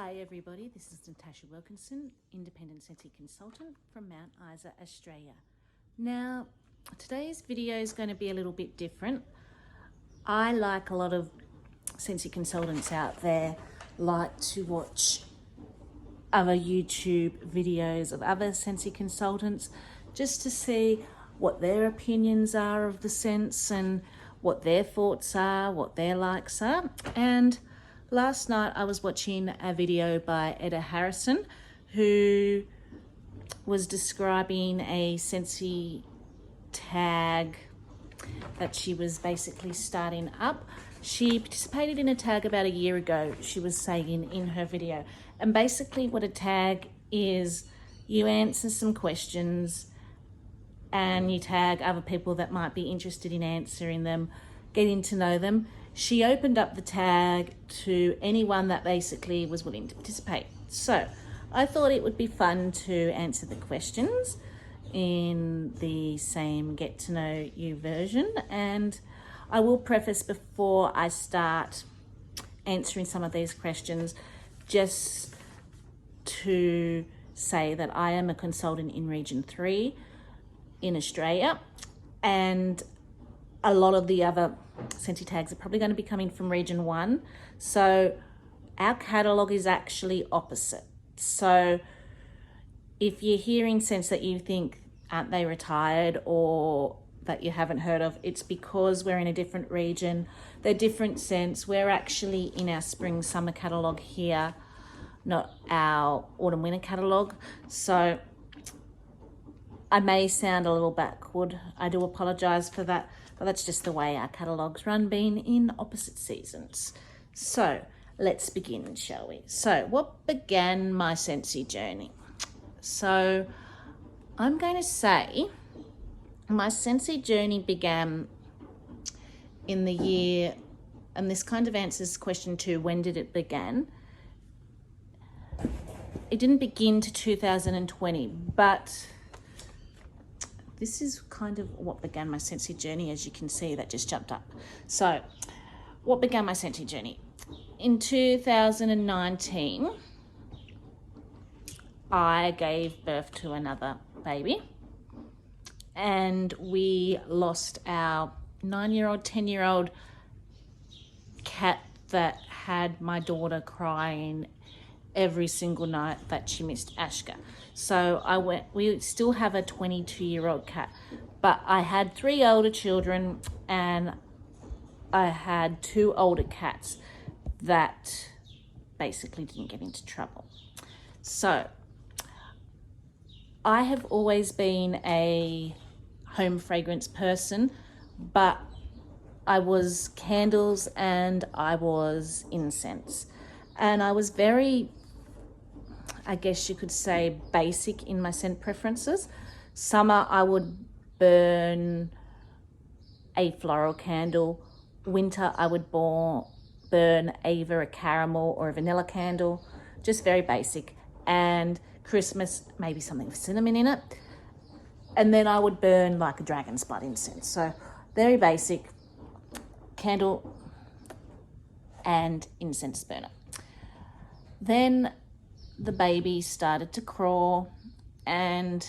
Hi everybody, this is Natasha Wilkinson, Independent Scentsy Consultant from Mount Isa, Australia. Now, today's video is going to be a little bit different. I, like a lot of Scentsy consultants out there, like to watch other YouTube videos of other Scentsy consultants just to see what their opinions are of the scents and what their thoughts are, what their likes are. And last night I was watching a video by Edda Harrison, who was describing a Scentsy tag that she was basically starting up. She participated in a tag about a year ago, she was saying in her video. And basically what a tag is, you answer some questions and you tag other people that might be interested in answering them, getting to know them. She opened up the tag to anyone that basically was willing to participate. So I thought it would be fun to answer the questions in the same get to know you version. And I will preface before I start answering some of these questions, just to say that I am a consultant in Region 3 in Australia, and a lot of the other Scentsy tags are probably going to be coming from Region 1. So our catalogue is actually opposite. So if you're hearing scents that you think aren't they retired or that you haven't heard of, it's because we're in a different region. They're different scents. We're actually in our spring summer catalogue here, not our autumn winter catalogue. So I may sound a little backward. I do apologise for that, but that's just the way our catalogues run, being in opposite seasons. So let's begin, shall we? So what began my Scentsy journey? So I'm going to say my Scentsy journey began in the year, and this kind of answers question 2, when did it begin? It didn't begin to 2020, but this is kind of what began my Scentsy journey. As you can see, that just jumped up. So what began my Scentsy journey? In 2019, I gave birth to another baby, and we lost our 9-year-old, 10-year-old cat that had my daughter crying every single night that she missed Ashka. So we still have a 22-year-old cat, but I had 3 older children and I had 2 older cats that basically didn't get into trouble. So I have always been a home fragrance person, but I was candles and I was incense. And I was very, I guess you could say, basic in my scent preferences. Summer, I would burn a floral candle. Winter, I would burn either a caramel or a vanilla candle, just very basic. And Christmas, maybe something with cinnamon in it. And then I would burn like a dragon's blood incense. So very basic candle and incense burner. Then the baby started to crawl and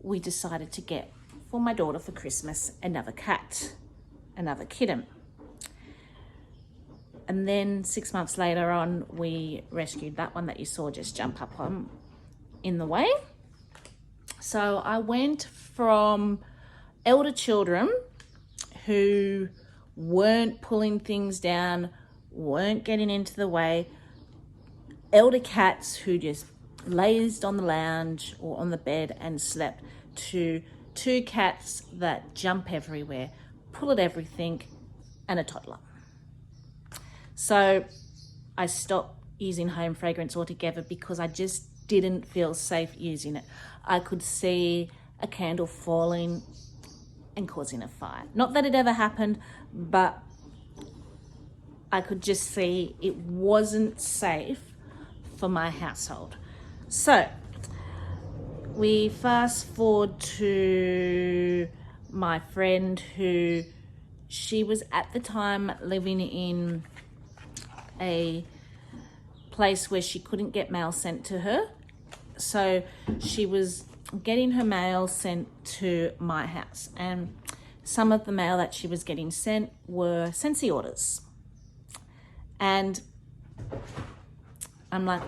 we decided to get for my daughter for Christmas another cat, another kitten. And then 6 months later on, we rescued that one that you saw just jump up on in the way. So I went from elder children who weren't pulling things down, weren't getting into the way, elder cats who just lazed on the lounge or on the bed and slept, to 2 cats that jump everywhere, pull at everything, and a toddler. So I stopped using home fragrance altogether because I just didn't feel safe using it. I could see a candle falling and causing a fire. Not that it ever happened, but I could just see it wasn't safe for my household. So we fast forward to my friend who, she was at the time living in a place where she couldn't get mail sent to her. So she was getting her mail sent to my house, and some of the mail that she was getting sent were Scentsy orders. And I'm like,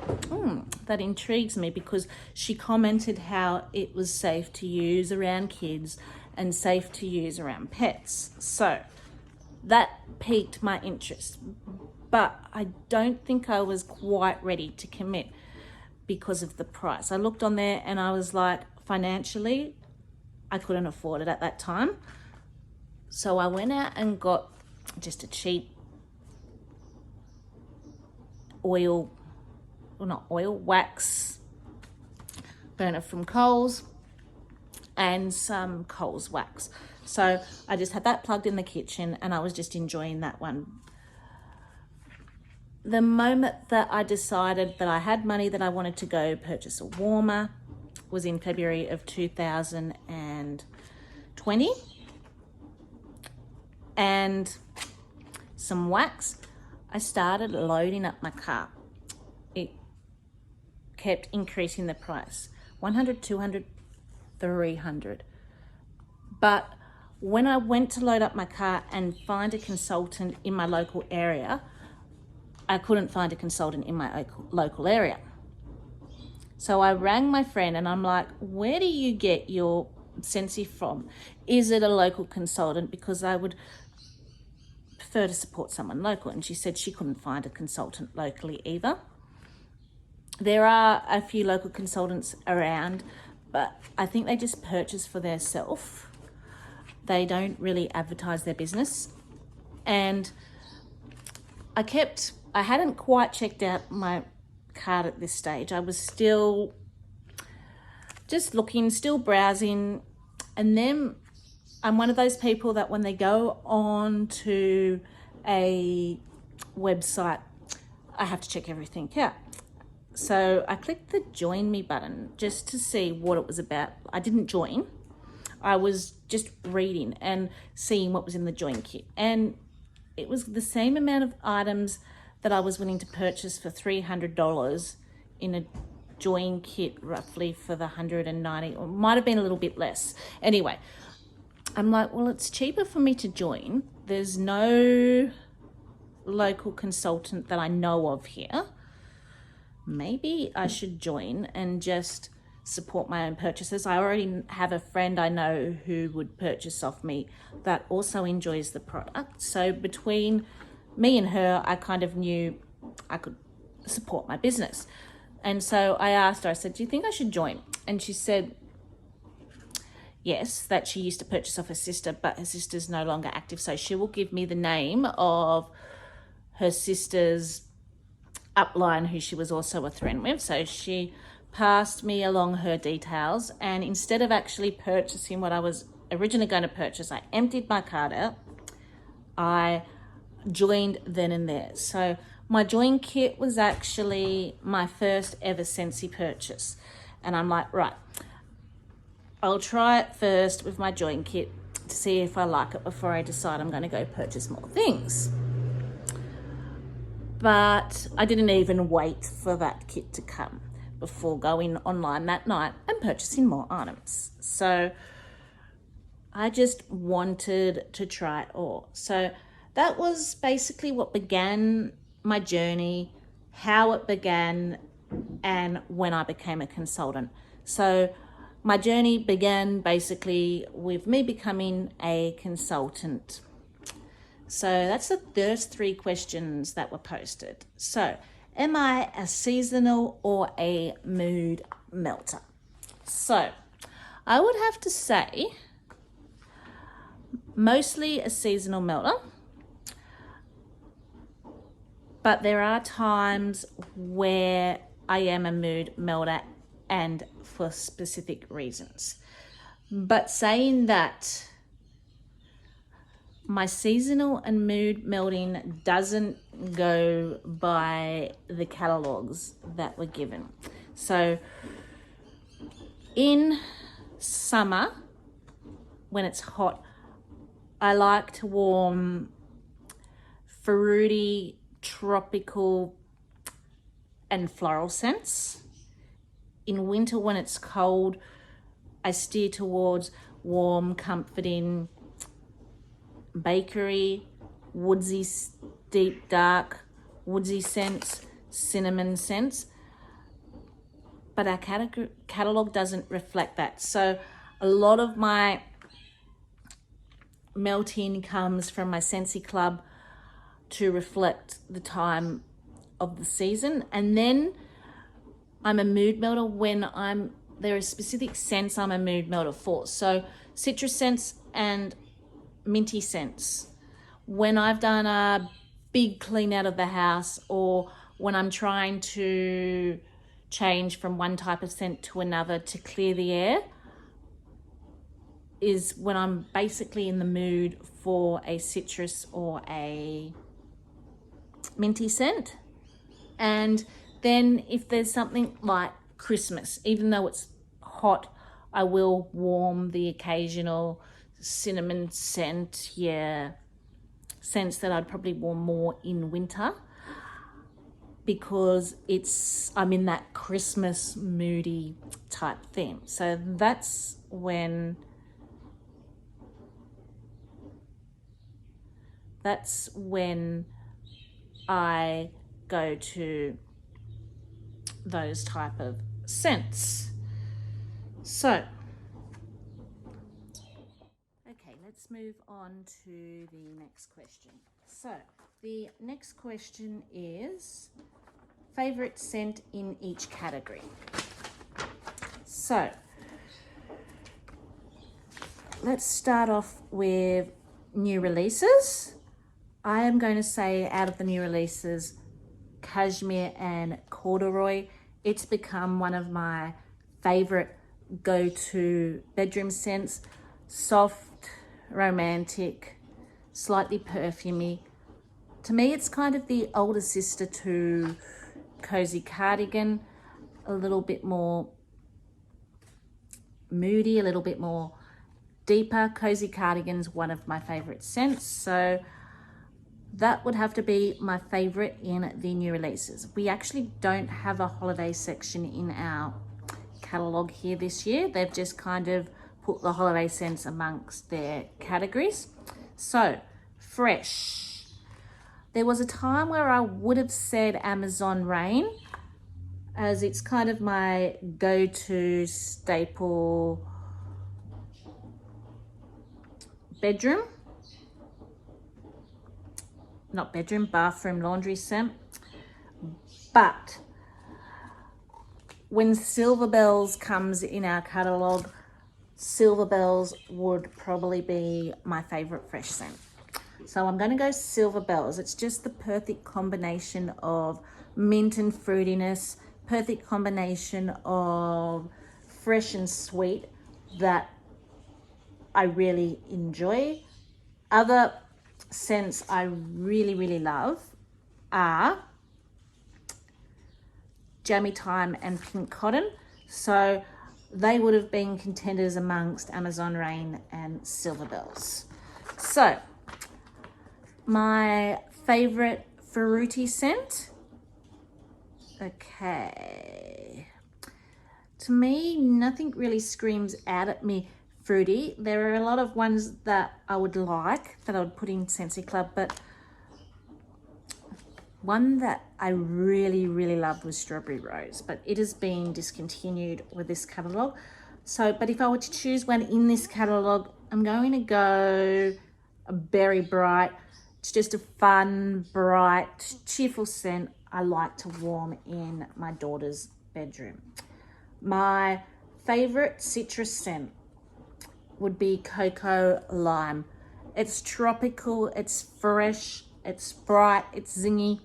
that intrigues me, because she commented how it was safe to use around kids and safe to use around pets. So that piqued my interest, but I don't think I was quite ready to commit because of the price. I looked on there and I was like, financially, I couldn't afford it at that time. So I went out and got just a cheap wax burner from Coles and some Coles wax. So I just had that plugged in the kitchen and I was just enjoying that one. The moment that I decided that I had money that I wanted to go purchase a warmer was in February of 2020, and some wax. I started loading up my cart. It kept increasing the price, 100, 200, 300. But when I went to load up my cart and find a consultant in my local area, I couldn't find a consultant in my local area. So I rang my friend and I'm like, where do you get your Scentsy from? Is it a local consultant? Because I would prefer to support someone local. And she said she couldn't find a consultant locally either. There are a few local consultants around, but I think they just purchase for their self. They don't really advertise their business. And I hadn't quite checked out my cart at this stage. I was still just looking, still browsing. And then I'm one of those people that when they go on to a website, I have to check everything out. So I clicked the join me button just to see what it was about. I didn't join. I was just reading and seeing what was in the join kit. And it was the same amount of items that I was willing to purchase for $300 in a join kit, roughly for the 190, or might have been a little bit less. Anyway, I'm like, well, it's cheaper for me to join. There's no local consultant that I know of here. Maybe I should join and just support my own purchases. I already have a friend I know who would purchase off me that also enjoys the product. So between me and her, I kind of knew I could support my business. And so I asked her, I said, do you think I should join? And she said, yes, that she used to purchase off her sister, but her sister's no longer active. So she will give me the name of her sister's upline, who she was also a friend with. So she passed me along her details. And instead of actually purchasing what I was originally going to purchase, I emptied my cart out. I joined then and there. So my join kit was actually my first ever Scentsy purchase. And I'm like, right, I'll try it first with my join kit to see if I like it before I decide I'm going to go purchase more things. But I didn't even wait for that kit to come before going online that night and purchasing more items. So I just wanted to try it all. So that was basically what began my journey, how it began, and when I became a consultant. So my journey began basically with me becoming a consultant. So that's the first 3 questions that were posted. So, am I a seasonal or a mood melter? So, I would have to say mostly a seasonal melter. But there are times where I am a mood melter, and for specific reasons. But saying that, my seasonal and mood melting doesn't go by the catalogs that were given. So in summer, when it's hot, I like to warm fruity, tropical and floral scents. In winter, when it's cold, I steer towards warm, comforting, bakery, woodsy, deep, dark, woodsy scents, cinnamon scents. But our catalogue doesn't reflect that. So a lot of my melting comes from my Scentsy Club to reflect the time of the season. And then I'm a mood melter when there are specific scents I'm a mood melter for. So citrus scents and minty scents. When I've done a big clean out of the house, or when I'm trying to change from one type of scent to another to clear the air, is when I'm basically in the mood for a citrus or a minty scent. And then if there's something like Christmas, even though it's hot, I will warm the occasional cinnamon scent, scents that I'd probably warm more in winter, because I'm in that Christmas moody type theme. So that's when I go to those type of scents. So, okay, let's move on to the next question. So, the next question is favorite scent in each category. So, let's start off with new releases. I am going to say, out of the new releases, Cashmere and Corduroy, it's become one of my favorite go-to bedroom scents. Soft, romantic, slightly perfumey. To me, it's kind of the older sister to Cozy Cardigan, a little bit more moody, a little bit more deeper. Cozy Cardigan's one of my favorite scents, so that would have to be my favorite in the new releases. We actually don't have a holiday section in our catalogue here this year. They've just kind of put the holiday scents amongst their categories. So, fresh. There was a time where I would have said Amazon Rain, as it's kind of my go-to staple bathroom laundry scent. But when Silver Bells comes in our catalogue, Silver Bells would probably be my favorite fresh scent. So I'm going to go Silver Bells. It's just the perfect combination of mint and fruitiness, perfect combination of fresh and sweet that I really enjoy. Other scents I really, really love are Jammy Time and Pink Cotton. So they would have been contenders amongst Amazon Rain and Silver Bells. So my favorite fruity scent. Okay. To me, nothing really screams out at me fruity. There are a lot of ones that I would like, that I would put in Scentsy Club, but one that I really, really loved was Strawberry Rose, but it has been discontinued with this catalogue. So, but if I were to choose one in this catalogue, I'm going to go a Berry Bright. It's just a fun, bright, cheerful scent I like to warm in my daughter's bedroom. My favorite citrus scent would be Cocoa Lime. It's tropical, it's fresh, it's bright, it's zingy.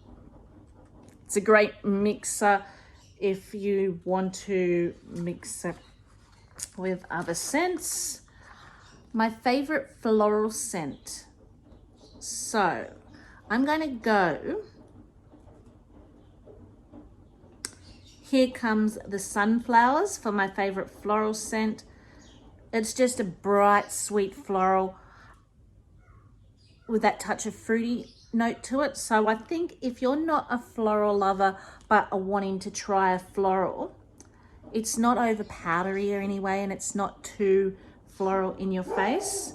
It's a great mixer if you want to mix it with other scents. My favorite floral scent. So I'm going to go, Here Comes the Sunflowers for my favorite floral scent. It's just a bright, sweet floral with that touch of fruity. note to it. So I think if you're not a floral lover but are wanting to try a floral, it's not over powdery or anyway, and it's not too floral in your face.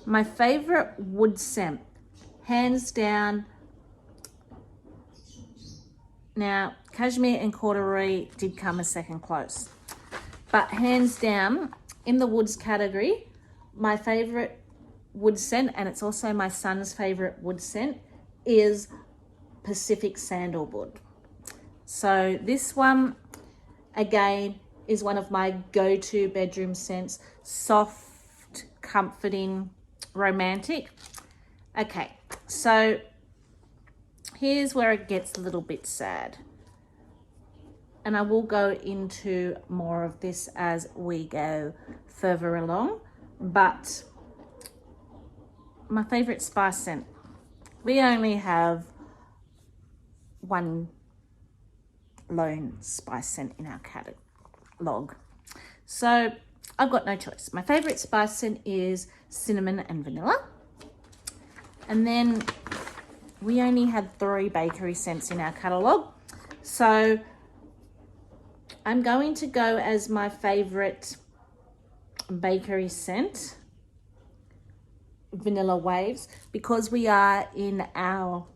My favorite wood scent, hands down. Now, cashmere and corduroy did come a second close, but hands down in the woods category, my favorite wood scent, and it's also my son's favorite wood scent, is Pacific Sandalwood. So this one, again, is one of my go-to bedroom scents. Soft, comforting, romantic. Okay, so here's where it gets a little bit sad. And I will go into more of this as we go further along. But my favorite spice scent, we only have one lone spice scent in our catalog, so I've got no choice. My favorite spice scent is cinnamon and vanilla, and then we only had 3 bakery scents in our catalog, so I'm going to go as my favorite bakery scent, Vanilla Waves, because we are in our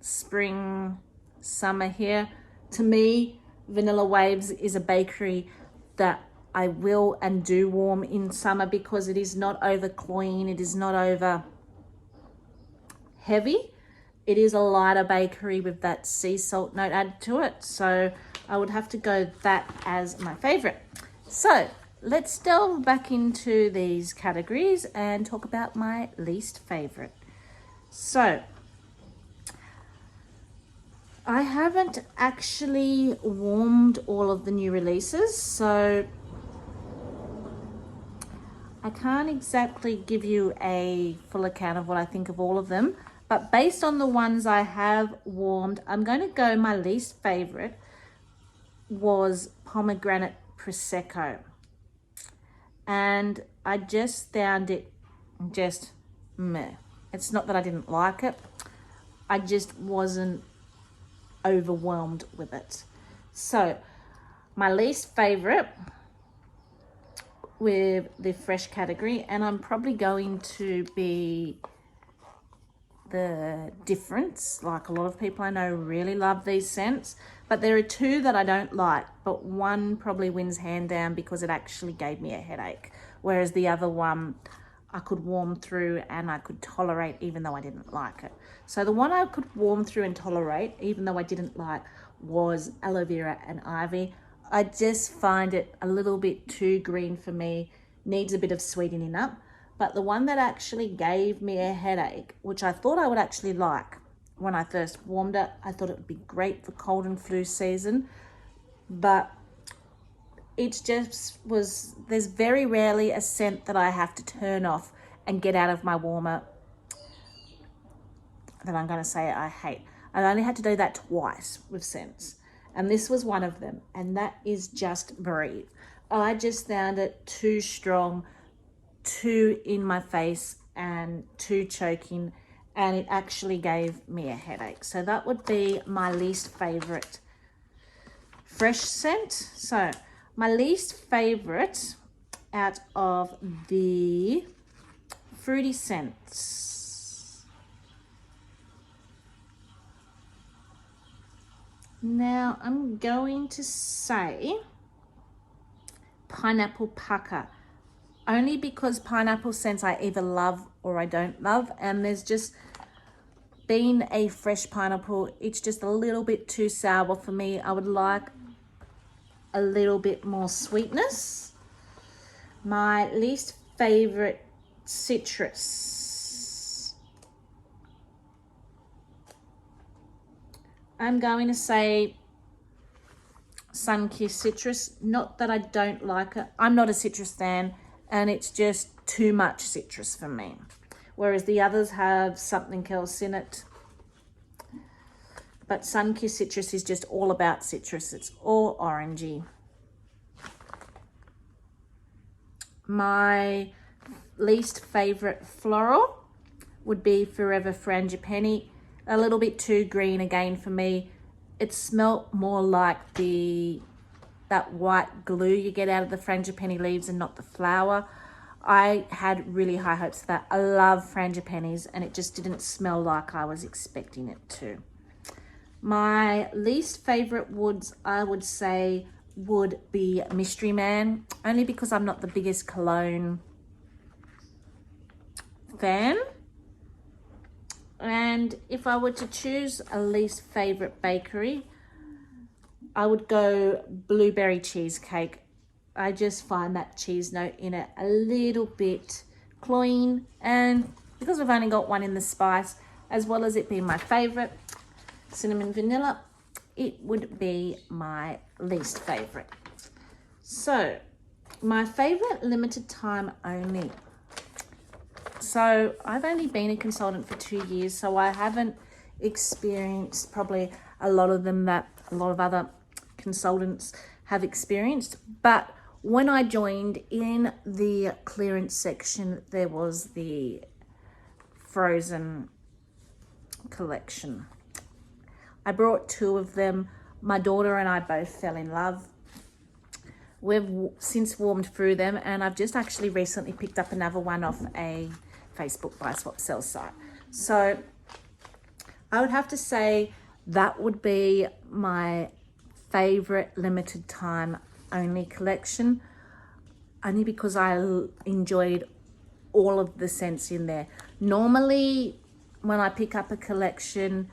spring summer here. To me, Vanilla Waves is a bakery that I will and do warm in summer because it is not over cloying, it is not over heavy. It is a lighter bakery with that sea salt note added to it, so I would have to go that as my favorite. So let's delve back into these categories and talk about my least favorite. So I haven't actually warmed all of the new releases, so I can't exactly give you a full account of what I think of all of them, but based on the ones I have warmed, I'm going to go, my least favorite was Pomegranate Prosecco. And I just found it just meh. It's not that I didn't like it, I just wasn't overwhelmed with it. So my least favorite with the fresh category, and I'm probably going to be the difference. Like, a lot of people I know really love these scents, but there are 2 that I don't like, but one probably wins hand down because it actually gave me a headache, whereas the other one I could warm through and I could tolerate even though I didn't like it. So the one I could warm through and tolerate even though I didn't like was Aloe Vera and Ivy. I just find it a little bit too green for me, needs a bit of sweetening up. But the one that actually gave me a headache, which I thought I would actually like when I first warmed it, I thought it would be great for cold and flu season, but it just was, there's very rarely a scent that I have to turn off and get out of my warmer that I'm going to say I hate. I only had to do that twice with scents, and this was one of them, and that is Just Breathe. I just found it too strong, too in my face, and too choking, and it actually gave me a headache. So that would be my least favorite fresh scent. So my least favorite out of the fruity scents. Now I'm going to say Pineapple Pucker, only because pineapple scents I either love or I don't love, and there's just been a fresh pineapple, it's just a little bit too sour for me. I would like a little bit more sweetness. My least favorite citrus, I'm going to say Sun-Kissed Citrus. Not that I don't like it, I'm not a citrus fan, and it's just too much citrus for me, whereas the others have something else in it. But Sun-Kissed Citrus is just all about citrus, it's all orangey. My least favorite floral would be Forever Frangipani. A little bit too green again for me. It smelt more like that white glue you get out of the frangipani leaves and not the flower. I had really high hopes for that. I love frangipanis and it just didn't smell like I was expecting it to. My least favorite woods, I would say, would be Mystery Man, only because I'm not the biggest cologne fan. And if I were to choose a least favorite bakery, I would go Blueberry Cheesecake. I just find that cheese note in it a little bit cloying, and because we've only got one in the spice, as well as it being my favorite, cinnamon vanilla, it would be my least favorite. So my favorite limited time only. So I've only been a consultant for 2 years, so I haven't experienced probably a lot of them that a lot of other consultants have experienced. But when I joined, in the clearance section, there was the frozen collection. I brought 2 of them. My daughter and I both fell in love. We've since warmed through them, and I've just actually recently picked up another one off a Facebook buy swap sell site. So I would have to say that would be my favorite limited time only collection, only because I enjoyed all of the scents in there. Normally when I pick up a collection,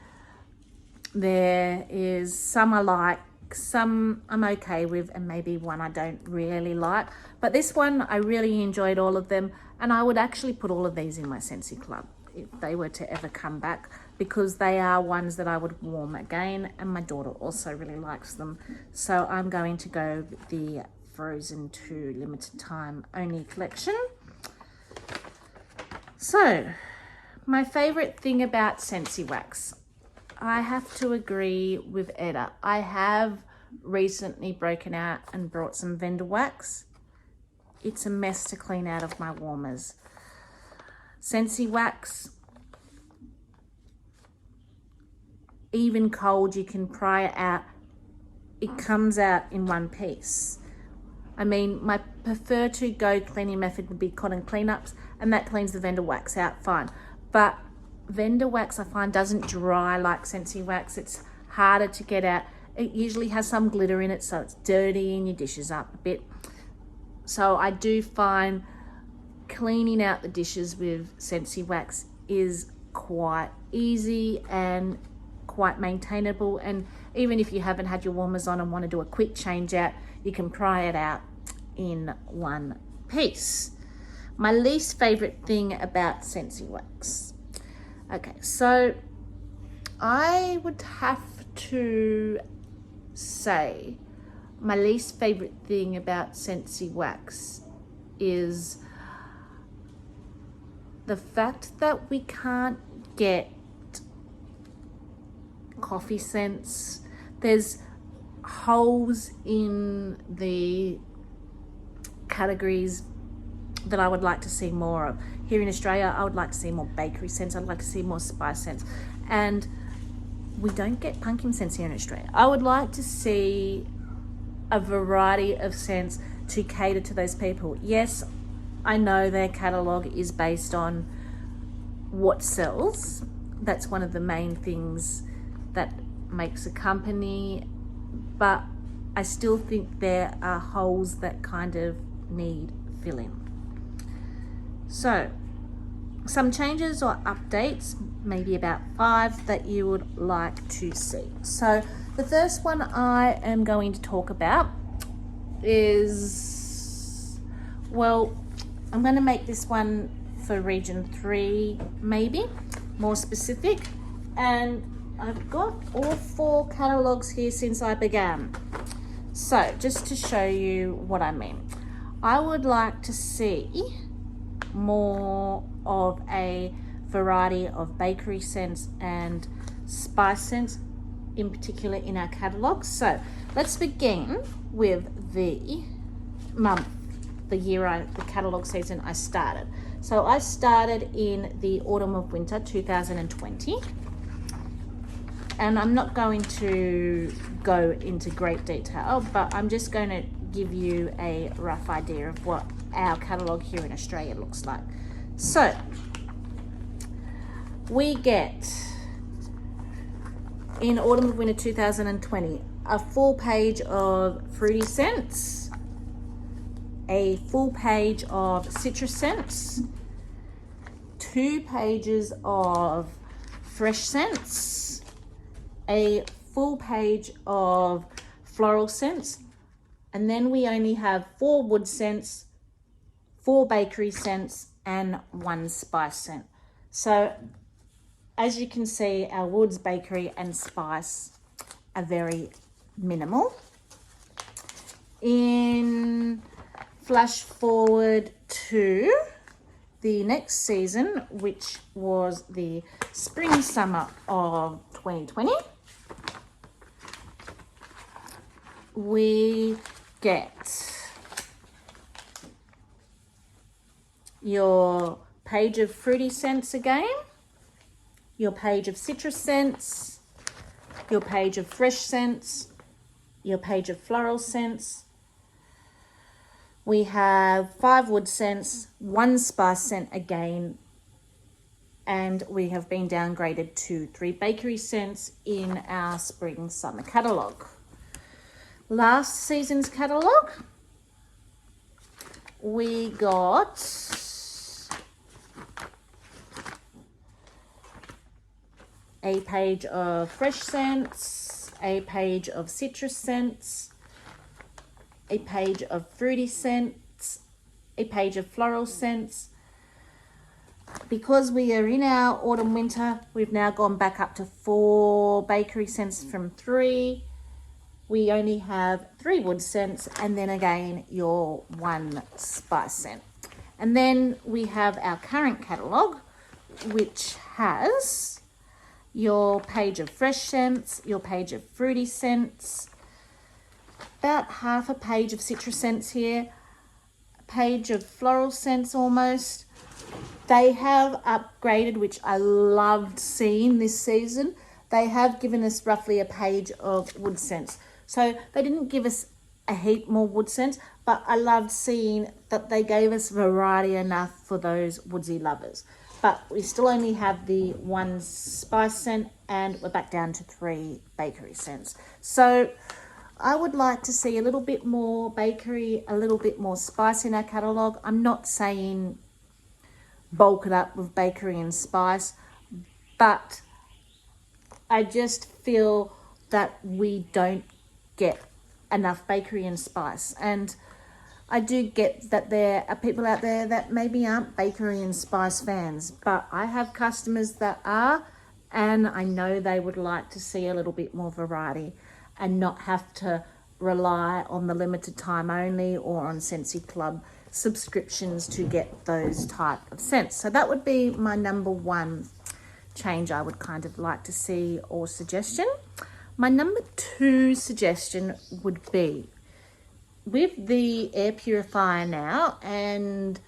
there is some I like, some I'm okay with, and maybe one I don't really like. But this one, I really enjoyed all of them, and I would actually put all of these in my Scentsy Club if they were to ever come back, because they are ones that I would warm again, and my daughter also really likes them. So I'm going to go with the Frozen 2 limited time only collection. So my favorite thing about Scentsy Wax, I have to agree with Edda. I have recently broken out and brought some vendor wax. It's a mess to clean out of my warmers. Scentsy Wax, even cold, you can pry it out. It comes out in one piece. I mean, my preferred to go cleaning method would be cotton cleanups, and that cleans the vendor wax out fine. But vendor wax, I find, doesn't dry like Scentsy Wax. It's harder to get out. It usually has some glitter in it, so it's dirtying your dishes up a bit. So I do find cleaning out the dishes with Scentsy Wax is quite easy and quite maintainable. And even if you haven't had your warmers on and want to do a quick change out, you can pry it out in one piece. My least favorite thing about Scentsy Wax. Okay, so I would have to say my least favorite thing about Scentsy Wax is the fact that we can't get coffee scents. There's holes in the categories that I would like to see more of. Here in Australia, I would like to see more bakery scents. I'd like to see more spice scents. And we don't get pumpkin scents here in Australia. I would like to see a variety of scents to cater to those people. Yes, I know their catalogue is based on what sells. That's one of the main things that makes a company, but I still think there are holes that kind of need filling. So some changes or updates, maybe about 5 that you would like to see. So the first one I am going to talk about is, well, I'm going to make this one for region 3, maybe more specific, and I've got all 4 catalogues here since I began. So just to show you what I mean, I would like to see more of a variety of bakery scents and spice scents, in particular in our catalogue. So let's begin with the month, the catalogue season I started. So I started in the autumn of winter 2020, and I'm not going to go into great detail, but I'm just going to give you a rough idea of what our catalogue here in Australia looks like. So we get, in autumn of winter 2020, a full page of fruity scents, a full page of citrus scents, 2 pages of fresh scents, a full page of floral scents, and then we only have 4 wood scents, 4 bakery scents, and 1 spice scent. So as you can see, our woods, bakery, and spice are very minimal. In flash forward to the next season, which was the spring summer of 2020, we get your page of fruity scents again, your page of citrus scents, your page of fresh scents, your page of floral scents. We have 5 wood scents, 1 spice scent again, and we have been downgraded to 3 bakery scents in our spring summer catalogue. Last season's catalogue, we got a page of fresh scents, a page of citrus scents, a page of fruity scents, a page of floral scents. Because we are in our autumn winter, we've now gone back up to 4 bakery scents from 3. We only have 3 wood scents, and then again your 1 spice scent. And then we have our current catalogue, which has your page of fresh scents, your page of fruity scents, about half a page of citrus scents here, a page of floral scents almost. They have upgraded, which I loved seeing this season. They have given us roughly a page of wood scents. So they didn't give us a heap more wood scents, but I loved seeing that they gave us variety enough for those woodsy lovers. But we still only have the 1 spice scent, and we're back down to 3 bakery scents. So I would like to see a little bit more bakery, a little bit more spice in our catalogue. I'm not saying bulk it up with bakery and spice, but I just feel that we don't get enough bakery and spice. And I do get that there are people out there that maybe aren't bakery and spice fans, but I have customers that are, and I know they would like to see a little bit more variety and not have to rely on the limited time only or on Scentsy Club subscriptions to get those type of scents. So that would be my number 1 change I would kind of like to see or suggestion. My number 2 suggestion would be, with the air purifier now and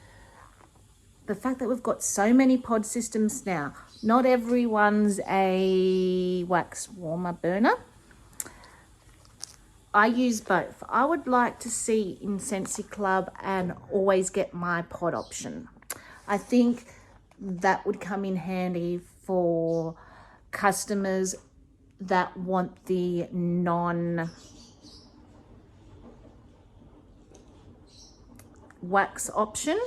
the fact that we've got so many pod systems now, not everyone's a wax warmer burner. I use both. I would like to see in Scentsy Club and always get my pod option. I think that would come in handy for customers that want the non-wax option.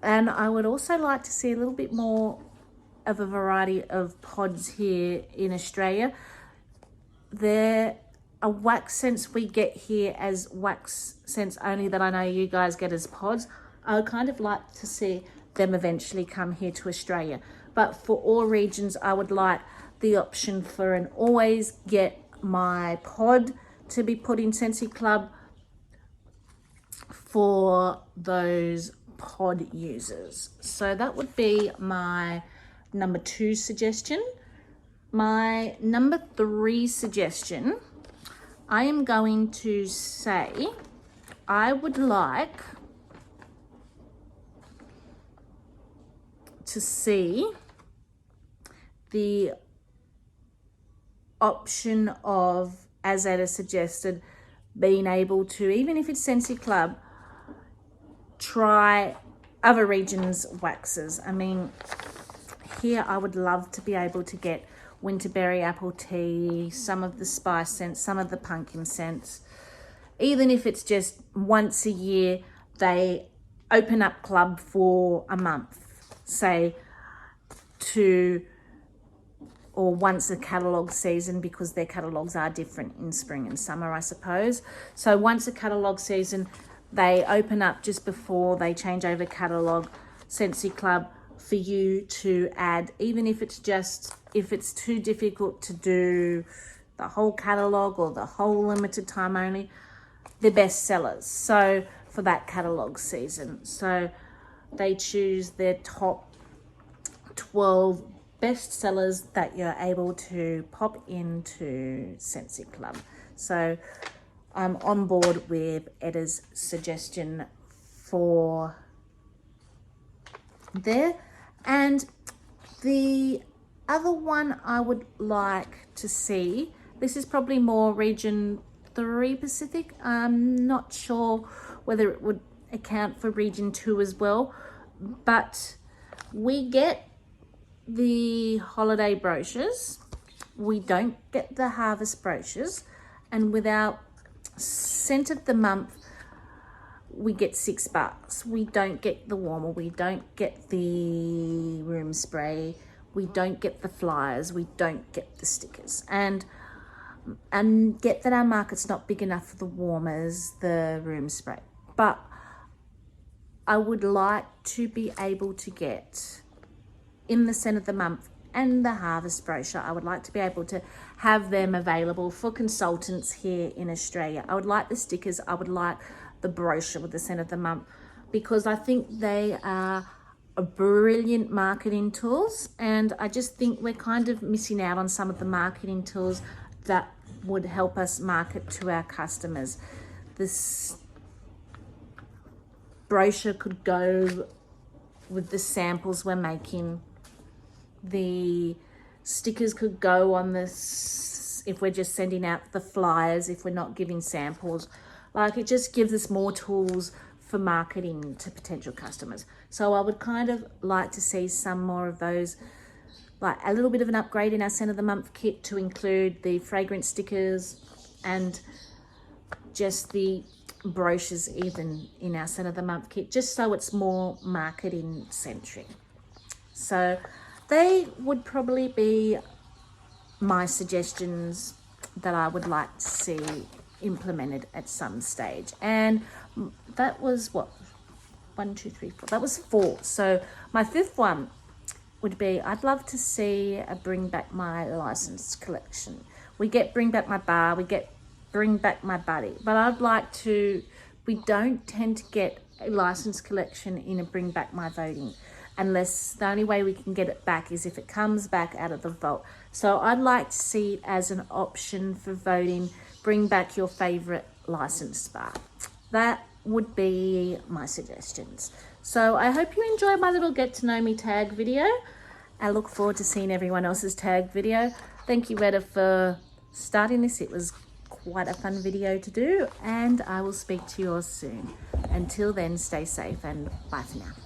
And I would also like to see a little bit more of a variety of pods here in Australia. There are wax scents we get here as wax scents only that I know you guys get as pods. I would kind of like to see them eventually come here to Australia. But for all regions, I would like the option for an always get my pod to be put in Scentsy Club for those pod users. So that would be my number 2 suggestion. My number 3 suggestion, I am going to say I would like to see the option of, as Edda suggested, being able to, even if it's Scentsy Club, try other regions' waxes. I mean, here I would love to be able to get winterberry apple tea, some of the spice scents, some of the pumpkin scents. Even if it's just once a year, they open up club for a month, say, or once a catalogue season, because their catalogues are different in spring and summer, I suppose. So once a catalogue season, they open up just before they change over catalogue, Scentsy Club, for you to add, even if it's too difficult to do the whole catalogue or the whole limited time only, the best sellers. So for that catalogue season, so they choose their top 12 best sellers that you're able to pop into Scentsy Club. So I'm on board with Edda's suggestion for there. And the other one I would like to see, this is probably more region 3 Pacific. I'm not sure whether it would account for region 2 as well, but we get the holiday brochures, we don't get the harvest brochures, and with our scent of the month, we get $6. We don't get the warmer, we don't get the room spray, we don't get the flyers, we don't get the stickers, and get that our market's not big enough for the warmers, the room spray. But I would like to be able to get in the scent of the month and the harvest brochure. I would like to be able to have them available for consultants here in Australia. I would like the stickers, I would like the brochure with the scent of the month, because I think they are a brilliant marketing tools, and I just think we're kind of missing out on some of the marketing tools that would help us market to our customers. This brochure could go with the samples we're making. The stickers could go on this if we're just sending out the flyers, if we're not giving samples. Like, it just gives us more tools for marketing to potential customers. So I would kind of like to see some more of those, like a little bit of an upgrade in our scent of the month kit to include the fragrance stickers and just the brochures even in our scent of the month kit, just so it's more marketing centric. So they would probably be my suggestions that I would like to see implemented at some stage. And that was what, 1, 2, 3, 4, that was 4. So my 5th one would be, I'd love to see a Bring Back My Licensed collection. We get Bring Back My Bar, we get Bring Back My Buddy, but I'd like to, we don't tend to get a licensed collection in a Bring Back My Voting, unless the only way we can get it back is if it comes back out of the vault. So I'd like to see it as an option for voting, bring back your favorite licensed bar. That would be my suggestions. So I hope you enjoyed my little get to know me tag video. I look forward to seeing everyone else's tag video. Thank you, Edda, for starting this. It was quite a fun video to do, and I will speak to you all soon. Until then, stay safe and bye for now.